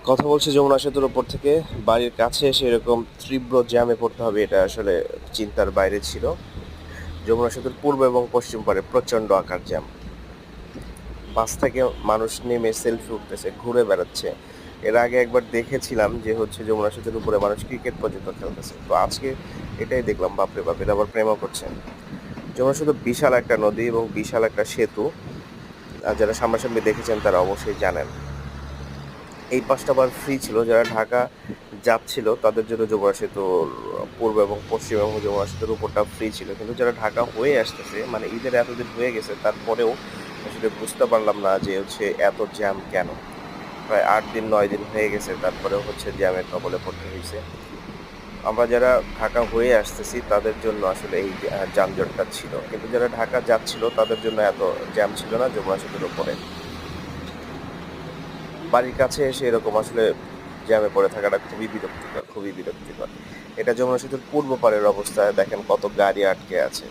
কথা বলছি যমুনা সেতুর উপর থেকে। বাড়ির কাছে এসে এরকম তীব্র জ্যামে পড়তে হবে, এটা আসলে চিন্তার বাইরে ছিল। যমুনা সেতুর পূর্ব এবং পশ্চিম পারে প্রচণ্ড আকার জ্যাম। বাস থেকে মানুষ নেমে সেলফি উঠতেছে, ঘুরে বেড়াচ্ছে। এর আগে একবার দেখেছিলাম যে হচ্ছে যমুনা সেতুর উপরে মানুষ ক্রিকেট পর্যন্ত খেলতেছে, তো আজকে এটাই দেখলাম, বাপরে বাপ, এটা আবার প্রেমও করছে। যমুনা সেতু বিশাল একটা নদী এবং বিশাল একটা সেতু। আর যারা সামনাসামনি দেখেছেন তারা অবশ্যই জানেন। এই পাসটা আবার ফ্রি ছিল, যারা ঢাকা যাচ্ছিল তাদের জন্য যমুনা সেতুর পূর্ব এবং পশ্চিম এবং যমুনা সেতুর উপরটা ফ্রি ছিল, কিন্তু যারা ঢাকা হয়ে আসতেছে, মানে ঈদের এতদিন হয়ে গেছে তারপরেও আসলে বুঝতে পারলাম না যে হচ্ছে এত জ্যাম কেন। প্রায় 8 দিন 9 দিন হয়ে গেছে, তারপরেও হচ্ছে জ্যামের কবলে পড়তে হয়েছে। আমরা যারা ঢাকা হয়ে আসতেছি তাদের জন্য আসলে এই যানজটটা ছিল, কিন্তু যারা ঢাকা যাচ্ছিল তাদের জন্য এত জ্যাম ছিল না যমুনা সেতুর উপরে। বাড়ির কাছে এসে এরকম আসলে জ্যামে পড়ে থাকাটা খুবই বিরক্তিকর, খুবই বিরক্তিকর। এটা যমুনা সেতুর পূর্ব পাড়ের অবস্থায় দেখেন কত গাড়ি আটকে আছে।